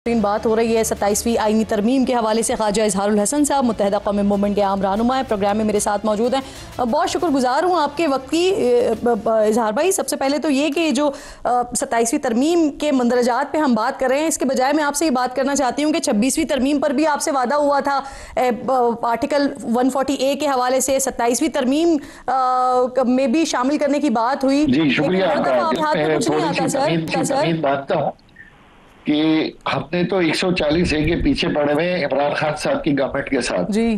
बात हो रही है 27वीं आईनी तरमीम के हवाले से। ख्वाजा इजहारुल हसन साहब मुत्तहिदा कौमी मूवमेंट के आम रहनुमा है, प्रोग्राम में मेरे साथ मौजूद हैं। बहुत शुक्रगुजार हूँ आपके वक्त की इजहार भाई। सबसे पहले तो ये कि जो 27वीं तरमीम के मंदरजात पे हम बात कर रहे हैं, इसके बजाय मैं आपसे ये बात करना चाहती हूँ कि 26वीं तरमीम पर भी आपसे वादा हुआ था आर्टिकल 140A के हवाले से 27वीं तरमीम में भी शामिल करने की बात हुई। जी शुक्रिया आपका। कि हमने तो 140A के पीछे पड़े हुए इमरान खान साहब की गवर्नमेंट के साथ जी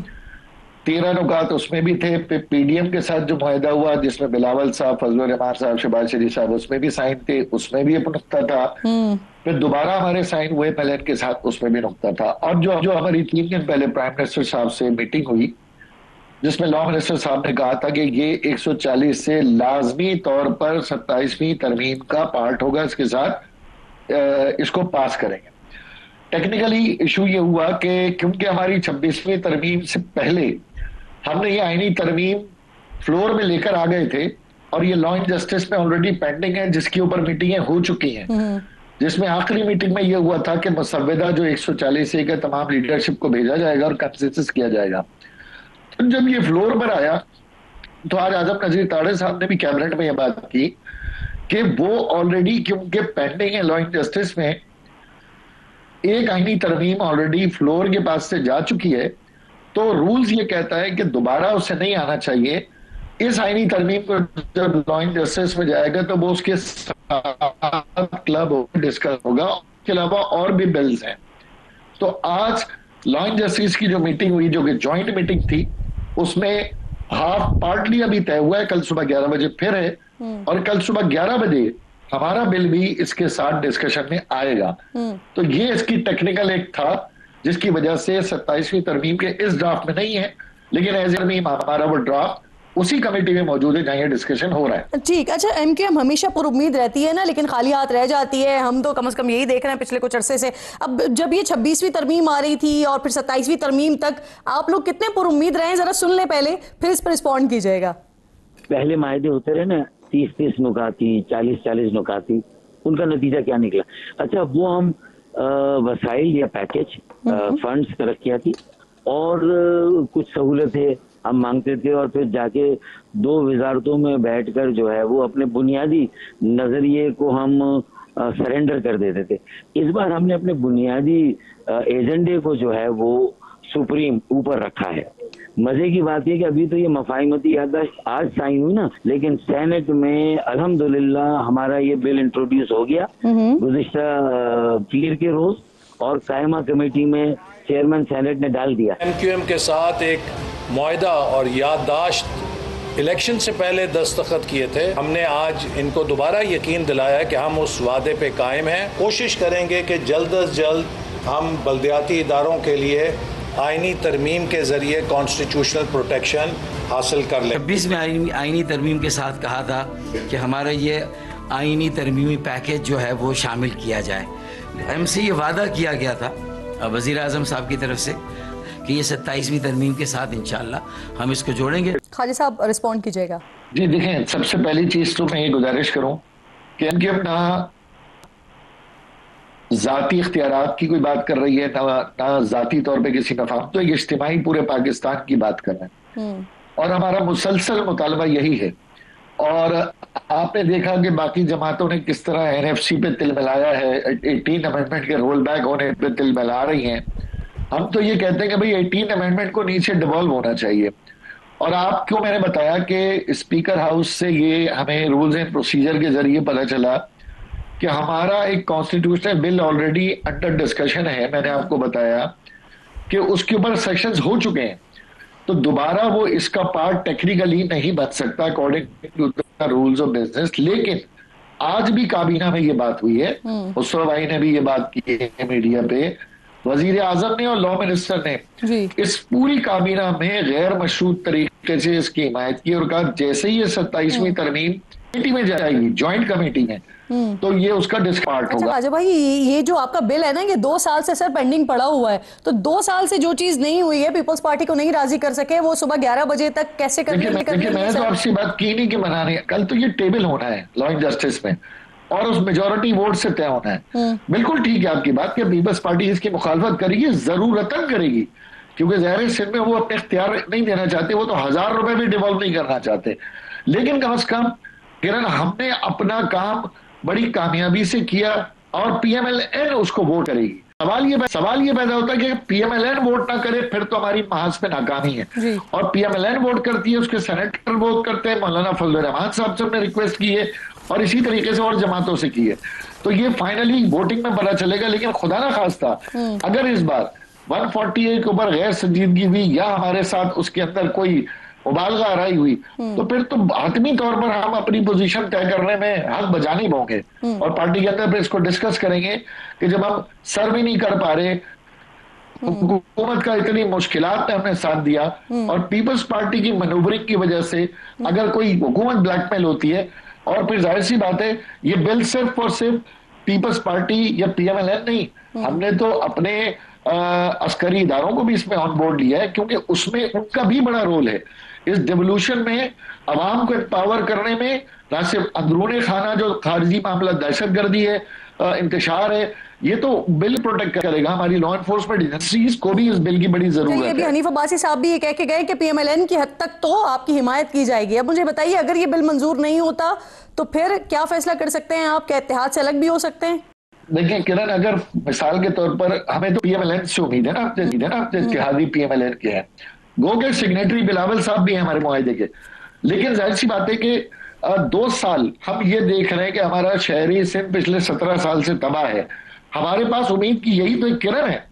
13 नुकात उसमें भी थे। पीडीएम के साथ जो मुआहदा हुआ जिसमें बिलावल साहब, फजलुर रहमान साहब, शहबाज शरीफ साहब उसमें भी साइन थे, उसमें भी नुकता था। फिर दोबारा हमारे साइन हुए पहले के साथ, उसमें भी नुकता था। और जो हमारी 3 दिन पहले प्राइम मिनिस्टर साहब से मीटिंग हुई जिसमें लॉ मिनिस्टर साहब ने कहा था कि ये 140 से लाजमी तौर पर 27वीं तरमीम का पार्ट होगा, इसके साथ इसको पास करेंगे। टेक्निकली इशू ये हुआ कि क्योंकि हमारी 26वीं तरमीम से पहले हमने ये आईनी तरमीम फ्लोर में लेकर आ गए थे और ये लॉ एंड जस्टिस में ऑलरेडी पेंडिंग है, जिसके ऊपर मीटिंगें हो चुकी हैं, जिसमें आखिरी मीटिंग में ये हुआ था कि मुसव्वदा जो 140A के तमाम लीडरशिप को भेजा जाएगा और कंसेंसस किया जाएगा। तो जब ये फ्लोर पर आया तो आज आजम नजीर ताड़े साहब ने भी कैबिनेट में ये बात की कि वो ऑलरेडी क्योंकि पेंडिंग है लॉ एंड जस्टिस में, एक आईनी तरमीम ऑलरेडी फ्लोर के पास से जा चुकी है, तो रूल्स ये कहता है कि दोबारा उसे नहीं आना चाहिए। इस आईनी तरमीम को जब लॉ एंड जस्टिस में जाएगा तो वो उसके साथ क्लब डिस्कस होगा, उसके अलावा और भी बिल्स हैं। तो आज लॉ एंड जस्टिस की जो मीटिंग हुई, जो कि ज्वाइंट मीटिंग थी, उसमें हाफ पार्टली अभी तय हुआ है, कल सुबह 11 बजे फिर है और कल सुबह 11 बजे हमारा बिल भी इसके साथ डिस्कशन में आएगा। तो ये इसकी टेक्निकल एक था जिसकी वजह से 27वीं तरमीम के इस ड्राफ्ट में नहीं है, लेकिन एज तरमीम हमारा वो ड्राफ्ट उसी कमेटी में मौजूद है जहां ये डिस्कशन हो रहा है। ठीक, अच्छा एमक्यूएम हमेशा पुरुम्मीद रहती है ना, लेकिन खाली हाथ रह जाती है। हम तो कम से कम यही देख रहे हैं पिछले कुछ अरसे से। अब जब ये 26वीं तरमीम आ रही थी और फिर 27वीं तरमीम तक आप लोग कितने पुरुम्मीद रहे, जरा सुन ले पहले, फिर इस पर रिस्पॉन्ड कीजिएगा। पहले मायदे होते रहे ना, 30-30 नुकाती, 40-40 नुकाती, उनका नतीजा क्या निकला? अच्छा, वो हम वसाइल या पैकेज फंड्स तरक्याती और कुछ सहूलतें हम मांगते थे और फिर जाके 2 वजारतों में बैठकर जो है वो अपने बुनियादी नजरिए को हम सरेंडर कर देते थे। इस बार हमने अपने बुनियादी एजेंडे को जो है वो सुप्रीम ऊपर रखा है। मजे की बात है कि अभी तो ये मफाहिमती याददाश्त आज साइन हुई ना, लेकिन सेनेट में अल्हम्दुलिल्लाह हमारा ये बिल इंट्रोड्यूस हो गया गुज़िश्ता पीर के रोज, और कायमा कमेटी में चेयरमैन सेनेट ने डाल दिया। एमक्यूएम के साथ एक मुआहदा और याददाश्त इलेक्शन से पहले दस्तखत किए थे। हमने आज इनको दोबारा यकीन दिलाया कि हम उस वादे पे कायम हैं। कोशिश करेंगे कि जल्द अज जल्द हम बल्दियाती इदारों के लिए आईनी तरमीम के जरिए कॉन्स्टिट्यूशनल प्रोटेक्शन हासिल कर लें। 26 में आईनी तरमीम के साथ कहा था कि हमारा ये आईनी तरमीमी पैकेज जो है वो शामिल किया जाए। हमसे ये वादा किया गया था वज़ीर आज़म साहब की तरफ से कि ये 27वीं तरमीम के साथ इंशाअल्लाह हम इसको जोड़ेंगे। खालिद साहब रिस्पॉन्ड कीजिएगा। जी देखें, सबसे पहली चीज तो मैं ये गुजारिश करूं कि एमक्यूएम ना जाती इख्तियारात की कोई बात कर रही है, ना जाती तौर पे किसी मफाद, तो एक इज्तिमाई पूरे पाकिस्तान की बात कर रहे हैं और हमारा मुसलसल मुतालबा यही है। और आपने देखा कि बाकी जमातों ने किस तरह एनएफसी पे तिल मिलाया है, 18 अमेंडमेंट के रोल बैक होने पे तिल मिला रही हैं। हम तो ये कहते हैं कि भाई 18 अमेंडमेंट को नीचे डिवॉल्व होना चाहिए। और आपको मैंने बताया कि स्पीकर हाउस से ये हमें रूल्स एंड प्रोसीजर के जरिए पता चला कि हमारा एक constitutional bill already under discussion है। मैंने आपको बताया कि उसके ऊपर सेक्शंस हो चुके हैं, तो दोबारा वो इसका पार्ट टेक्निकली नहीं बन सकता according to the rules of business. लेकिन आज भी काबीना में ये बात हुई है, मुस्तफा भाई ने भी ये बात की है मीडिया पे, वजीर आजम ने और लॉ मिनिस्टर ने इस पूरी काबीना में गैर मशरूत तरीके से इसकी हिमायत की और कहा जैसे ही ये 27वीं तरमीम कमेटी में जाएगी, ज्वाइंट कमेटी में, तो ये उसका डिस्पार्ट होगा। अच्छा भाई, ये जो आपका बिल है ना, ये 2 साल से सर पेंडिंग पड़ा हुआ है, तो 2 साल से जो चीज नहीं हुई है, पीपल्स पार्टी को नहीं राजी कर सके, वो सुबह 11 बजे तक कैसे करके? मैंने तो आपसे बात की नहीं कि मनाने, कल तो ये टेबल होना है लॉ एंड जस्टिस में और उस मेजोरिटी वोट से तय होना है। बिल्कुल ठीक है आपकी बात कि पीपल्स पार्टी इसकी मुखालफत करेगी, जरूरतन करेगी, क्योंकि ज़ाहिर सिंध में वो अपने इख्तियार नहीं देना चाहते, वो तो 1000 रुपए भी डिवॉल्व नहीं करना चाहते। लेकिन कम से कम किरण हमने अपना काम बड़ी कामयाबी से किया और PMLN उसको वोट करेगी। सवाल ये पैदा होता है कि PMLN वोट ना करे फिर तो हमारी महज पे नाकामी है। और PMLN वोट करती है, उसके सेनेटर वोट करते हैं, मौलाना फजल रहमान साहब से हमने रिक्वेस्ट की है और इसी तरीके से और जमातों से की है। तो ये फाइनली वोटिंग में पता चलेगा। लेकिन खुदा ना खास्ता अगर इस बार 148 के ऊपर गैर संजीदगी हुई या हमारे साथ उसके अंदर कोई मुबालगा आराई हुई तो फिर तो हतमी तौर पर हम अपनी पोजीशन तय करने में हक बजा नहीं पाओगे और पार्टी के अंदर फिर इसको डिस्कस करेंगे कि जब हम सर्व ही नहीं कर पा रहे, हुकूमत का इतनी मुश्किलात में हमने साथ दिया और पीपल्स पार्टी की मनूवरिंग की वजह से अगर कोई हुकूमत ब्लैकमेल होती है और फिर जाहिर सी बात है ये बिल सिर्फ और सिर्फ पीपल्स पार्टी या PMLN नहीं, हमने तो अपने अस्करी इदारों को भी इसमें ऑन बोर्ड लिया है क्योंकि उसमें उनका भी बड़ा रोल है इस डिवोल्यूशन में, अवाम को एम्पावर करने में। ना सिर्फ अंदरूनी खाना जो खारजी मामला दहशतगर्दी है, इंतशार है, ये तो बिल प्रोटेक्ट करेगा। हमारी लॉ एनफोर्समेंट एजेंसीज को भी इस बिल की बड़ी जरूरत है। हनीफ अब्बासी साहब भी ये कह के गए कि PMLN की हद तक तो आपकी हिमायत की जाएगी। अब मुझे बताइए अगर ये बिल मंजूर नहीं होता तो फिर क्या फैसला कर सकते हैं आप? क्या इत्तेहाद से अलग भी हो सकते हैं? देखिए किरण, अगर मिसाल के तौर पर हमें तो PMLN से उम्मीद है ना, इत्तेहादी PMLN के हैं, गो के सिग्नेटरी बिलावल साहब भी हैं हमारे मुआहदे के। लेकिन जाहिर सी बात है कि 2 साल हम ये देख रहे हैं कि हमारा शहरी सिंध पिछले 17 साल से तबाह है। हमारे पास उम्मीद की यही तो एक किरण है।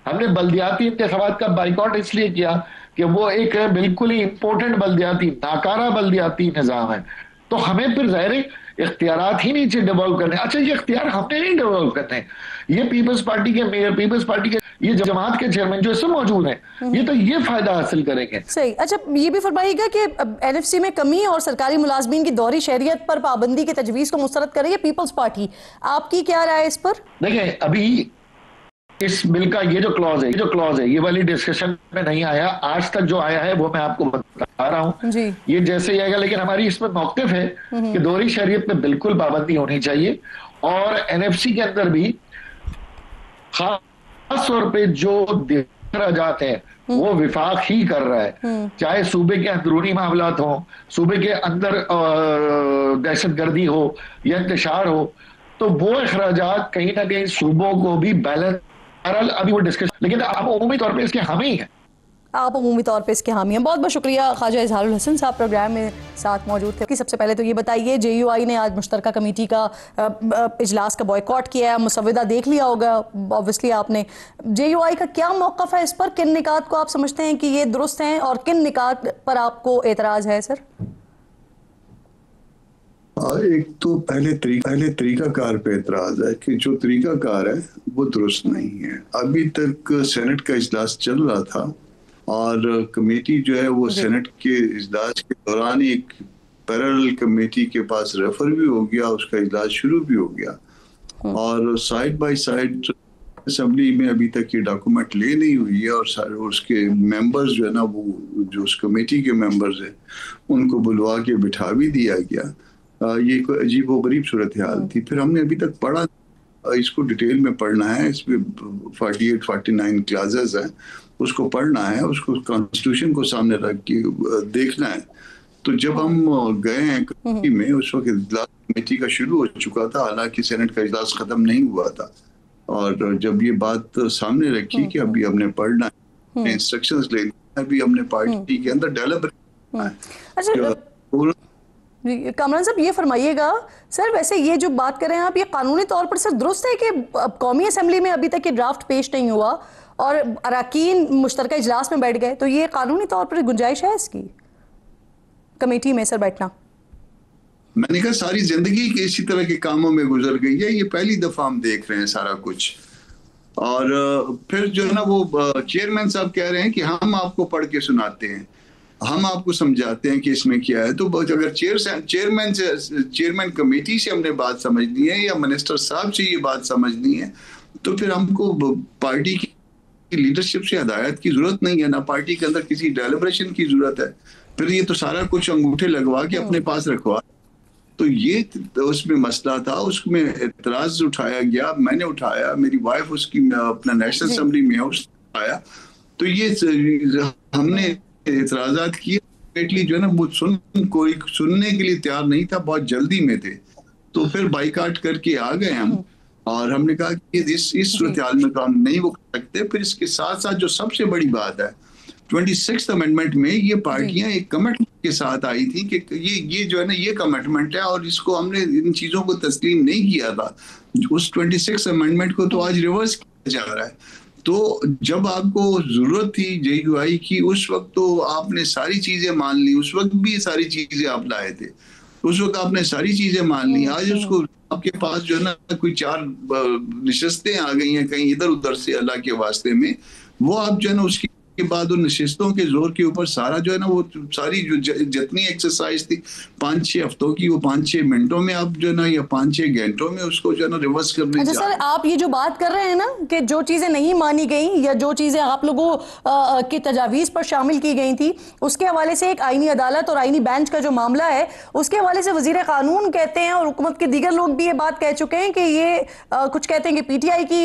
हमने बल्दियाती इंतखाबात का बाइकआउट इसलिए किया कि वो एक बिल्कुल ही इंपॉर्टेंट बल्दियाती नाकारा बल्दियाती निजाम है। तो हमें फिर ज़ाहिर इख्तियारात ही नीचे डेवलप करने। अच्छा, ये इख्तियार हमने नहीं डेवलप करने, ये पीपल्स पार्टी के मेयर, पीपल्स पार्टी के ये जमात के चेयरमैन जो इससे मौजूद हैं ये तो ये फायदा हासिल करेंगे। सही। अच्छा, ये भी फरमाइएगा कि NFC में कमी और सरकारी मुलाजमीन की दौरी शहरियत पर पाबंदी की तजवीज़ को मुस्तरद करेगी पीपल्स पार्टी, आपकी क्या राय है इस पर? देखिए, अभी इस बिल का ये जो क्लॉज है ये वाली डिस्कशन में नहीं आया। आज तक जो आया है वो मैं आपको बता रहा हूँ, ये जैसे ही आएगा। लेकिन हमारी इसमें मौक़िफ़ है कि दोहरी शरीयत पे बिल्कुल पाबंदी होनी चाहिए और NFC के अंदर भी खास तौर पे जो अखराजात हैं वो विफाक ही कर रहा है, चाहे सूबे के अंदरूनी मामलात हो, सूबे के अंदर दहशतगर्दी हो या इंतशार हो, तो वो अखराजात कहीं ना कहीं सूबों को भी बैलेंस। अभी वो डिस्कशन, लेकिन आप उमूमी तौर पे इसके हामी हैं। आप उमूमी तौर पे इसके हामी हैं। बहुत बहुत शुक्रिया ख्वाजा इजहारुल हसन साहब प्रोग्राम में साथ मौजूद थे। कि सबसे पहले तो ये बताइए, JUI ने आज मुश्तरका कमेटी का इजलास का बॉयकॉट किया है, मुसव्विदा देख लिया होगा ऑब्वियसली आपने। JUI का क्या मौक़िफ़ है इस पर? किन निकात को आप समझते हैं कि ये दुरुस्त हैं और किन निकात पर आपको एतराज़ है सर? एक तो पहले तरीकाकार पे एतराज है कि जो तरीकाकार है वो दुरुस्त नहीं है। अभी तक सेनेट का इजलास चल रहा था और कमेटी जो है वो सेनेट के इजलास के दौरान एक पैरेलल कमेटी के पास रेफर भी हो गया, उसका इजलास शुरू भी हो गया और साइड बाय साइड असेंबली में अभी तक ये डॉक्यूमेंट ले नहीं हुई है और उसके मेंबर्स जो है ना, वो जो उस कमेटी के मेंबर्स हैं उनको बुलवा के बिठा भी दिया गया। ये कोई अजीब व गरीब सूरत हाल थी। फिर हमने अभी तक पढ़ा, इसको डिटेल में पढ़ना है, इसमें 48-49 क्लासेस हैं, उसको पढ़ना है, उसको कॉन्स्टिट्यूशन को सामने रख के देखना है। तो जब हम गए हैं कमेटी में, उस वक्त इजलास कमेटी का शुरू हो चुका था, हालांकि सेनेट का इजलास खत्म नहीं हुआ था। और जब ये बात सामने रखी कि अभी हमने पढ़ना है, इंस्ट्रक्शंस लेना है, अभी हमने पार्टी के अंदर डेवलप कामरान साहब ये फरमाइएगा सर, वैसे ये जो बात कर रहे हैं आप, ये कानूनी तौर पर सर दुरुस्त है कि कौमी असेंबली में अभी तक ये ड्राफ्ट पेश नहीं हुआ और अराकीन मुश्तरका इजलास में बैठ गए, तो ये कानूनी तौर पर गुंजाइश है इसकी कमेटी में सर बैठना? मैंने कहा सारी जिंदगी के इसी तरह के कामों में गुजर गई है, ये पहली दफा हम देख रहे हैं सारा कुछ। और फिर जो है ना, वो चेयरमैन साहब कह रहे हैं कि हम आपको पढ़ के सुनाते हैं, हम आपको समझाते हैं कि इसमें क्या है। तो अगर चेयरमैन कमेटी से हमने बात समझनी है या मिनिस्टर साहब से ये बात समझनी है, तो फिर हमको पार्टी की लीडरशिप से हिदायत की जरूरत नहीं है, ना पार्टी के अंदर किसी डेलिब्रेशन की जरूरत है। फिर ये तो सारा कुछ अंगूठे लगवा के अपने पास रखवा तो ये उसमें मसला था, उसमें एतराज उठाया गया, मैंने उठाया, मेरी वाइफ उसकी अपना नेशनल असेंबली में उसने उठाया। तो ये हमने एतराजात किए, जो है ना वो कोई सुनने के लिए तैयार नहीं था, बहुत जल्दी में थे। तो फिर बाइकाट करके आ गए हम, और हमने कहा कि इस सूरत हाल में काम नहीं वो कर सकते। फिर इसके साथ साथ जो सबसे बड़ी बात है, 26th अमेंडमेंट में ये पार्टियां एक कमिटमेंट के साथ आई थी कि ये जो है ना ये कमिटमेंट है, और इसको हमने इन चीजों को तस्लीम नहीं किया था। उस 26th अमेंडमेंट को तो आज रिवर्स किया जा रहा है। तो जब आपको जरूरत थी JUI की, उस वक्त तो आपने सारी चीजें मान ली, उस वक्त भी सारी चीजें आप लाए थे, उस वक्त आपने सारी चीजें मान ली। आज उसको आपके पास जो है ना कोई 4 नशिस्तें आ गई हैं कहीं इधर उधर से अल्लाह के वास्ते में, वो आप जो है ना उसके बाद उन नशिस्तों के जोर के ऊपर सारा जो है ना वो सारी जो जितनी एक्सरसाइज थी 5-6 हफ्तों की, वो 5-6 मिनटों में आप जो है ना या 5-6 घंटों में उसको जो है ना रिवर्स करने। अच्छा सर, आप ये जो बात कर रहे हैं ना कि जो चीजें नहीं मानी गई या जो चीजें आप लोगों की तजावीज पर शामिल की गई थी, उसके हवाले से एक आईनी अदालत और आईनी बेंच का जो मामला है उसके हवाले से वजीर कानून कहते हैं और हुकूमत के दीगर लोग भी ये बात कह चुके हैं कि ये कुछ कहते हैं कि PTI की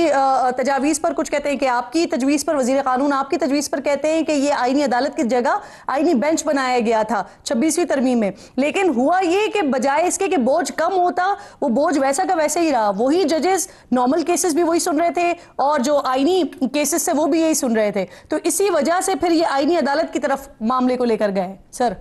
तजावीज पर, कुछ कहते हैं कि आपकी तजवीज पर, वजीर कानून आपकी तजवीज पर कहते हैं कि ये आईनी अदालत की जगह आईनी बेंच बनाया गया था 26वीं तरमीम में। लेकिन हुआ ये कि बजाय इसके कि बोझ कम होता, वो बोझ वैसा का वैसा ही रहा। वही जजेस नॉर्मल केसेस भी वही सुन रहे थे और जो आईनी केसेस से वो भी यही सुन रहे थे। तो इसी वजह से फिर ये आईनी अदालत की तरफ मामले को लेकर गए। सर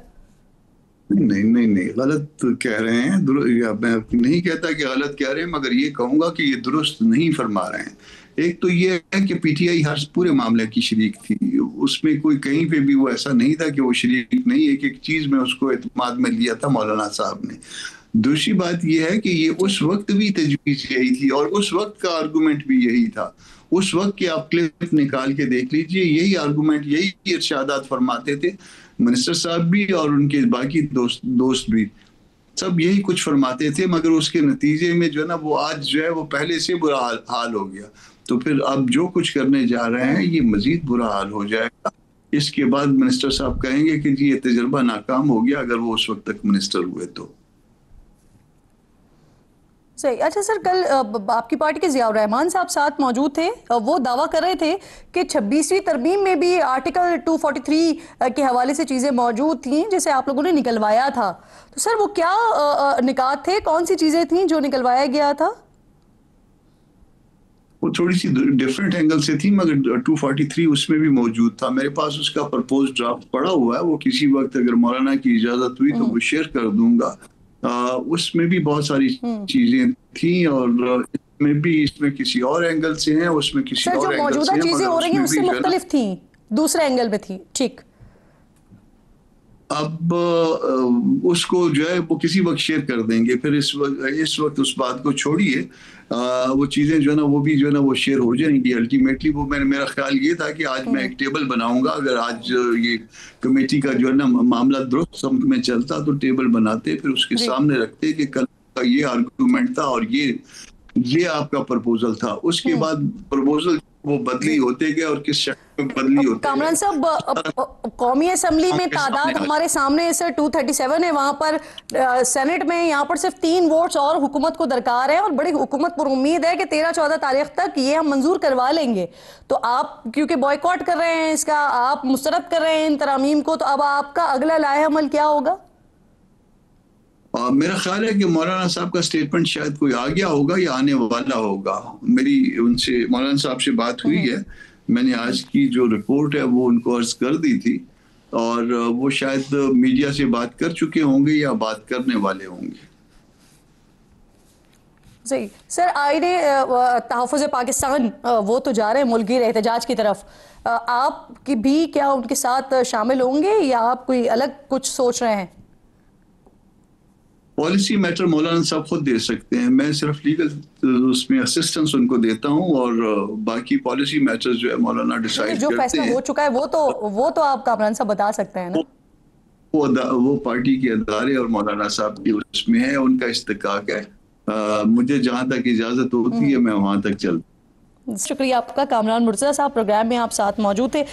नहीं गलत कह रहे हैं। मैं नहीं कहता कि गलत कह रहे हैं, मगर ये कहूंगा कि ये दुरुस्त नहीं फरमा रहे हैं। एक तो ये है कि PTI हर पूरे मामले की शरीक थी, उसमें कोई कहीं पे भी वो ऐसा नहीं था कि वो शरीक नहीं। एक चीज में उसको एतमाद में लिया था मौलाना साहब ने। दूसरी बात ये है कि ये उस वक्त भी तजवीज यही थी और उस वक्त का आर्गूमेंट भी यही था। उस वक्त के आप क्लिप निकाल के देख लीजिए, यही आर्गूमेंट, यही इरशादात फरमाते थे मिनिस्टर साहब भी और उनके बाकी दोस्त भी, सब यही कुछ फरमाते थे। मगर उसके नतीजे में जो है ना वो आज जो है वो पहले से बुरा हाल हो गया। तो फिर अब जो कुछ करने जा रहे हैं ये मजीद बुरा हाल हो जाएगा। इसके बाद मिनिस्टर साहब कहेंगे कि जी ये तजर्बा नाकाम हो गया, अगर वो उस वक्त तक मिनिस्टर हुए तो। सही। अच्छा सर, कल आपकी पार्टी के ज़ियाउर रहमान साहब साथ मौजूद थे, वो दावा कर रहे थे कि 26वीं तरमीम में भी आर्टिकल 243 के हवाले से चीज़ें मौजूद थीं जिसे आप लोगों ने निकलवाया था। तो सर वो क्या निकात थे, कौन सी चीज़ें थीं जो निकलवाया गया था? वो थोड़ी सी डिफरेंट एंगल से थी, मगर 243 उसमें भी मौजूद था। मेरे पास उसका प्रपोज ड्राफ्ट पड़ा हुआ है, वो किसी वक्त अगर मौलाना की इजाजत हुई तो वो शेयर कर दूंगा। उसमें भी बहुत सारी चीजें थी और इसमें किसी और एंगल से हैं, उसमें किसी और एंगल से हैं। मौजूदा चीजें हो रही हैं उससे मुख्तलिफ थी, दूसरे एंगल में थी। ठीक, अब उसको जो है वो किसी वक्त शेयर कर देंगे। फिर इस वक्त उस बात को छोड़िए, वो चीजें जो है ना वो भी जो है ना वो शेयर हो जाएंगी अल्टीमेटली। वो मेरा ख्याल ये था कि आज मैं एक टेबल बनाऊंगा, अगर आज ये कमेटी का जो है ना मामला दुरुस्त समझ में चलता तो टेबल बनाते, फिर उसके सामने रखते कि कल का ये आर्गूमेंट था और ये आपका प्रपोजल था। उसके बाद प्रपोजल वो बदली होते गए और किस शक्ल में बदली होते। कामरान साहब, कौमी असेंबली में तादाद हमारे सामने सर 237 है, वहां पर सेनेट में यहाँ पर सिर्फ 3 वोट्स और हुकूमत को दरकार है और बड़ी हुकूमत पर उम्मीद है कि 13-14 तारीख तक ये हम मंजूर करवा लेंगे। तो आप क्योंकि बॉयकॉट कर रहे हैं इसका, आप मुस्तरद कर रहे हैं इन तरामीम को, तो अब आपका अगला लाए अमल क्या होगा? मेरा ख्याल है कि मौलाना साहब का स्टेटमेंट शायद कोई आ गया होगा या आने वाला होगा। मेरी उनसे मौलाना साहब से बात हुई है, मैंने आज की जो रिपोर्ट है वो उनको अर्ज कर दी थी और वो शायद मीडिया से बात कर चुके होंगे या बात करने वाले होंगे। सही। सर, आईने तहफ़्फ़ुज़ पाकिस्तान वो तो जा रहे हैं मुल्की एहतजाज की तरफ, आप की भी क्या उनके साथ शामिल होंगे या आप कोई अलग कुछ सोच रहे हैं? पॉलिसी मैटर मौलाना साहब खुद दे सकते हैं, मैं सिर्फ लीगल उसमें असिस्टेंस उनको देता हूं और बाकी पॉलिसी मैटर्स जो है मौलाना डिसाइड करते हैं। जो फैसला हो चुका है वो तो आप कामरान साहब बता सकते हैं ना। वो पार्टी के अदारे और मौलाना साहब की उसमें है, उनका इस्तिकाक है। मुझे जहां तक इजाजत होती है मैं वहां तक चलता हूं। शुक्रिया आपका। कामरान मुर्तज़ा साहब, प्रोग्राम में आप साथ मौजूद थे।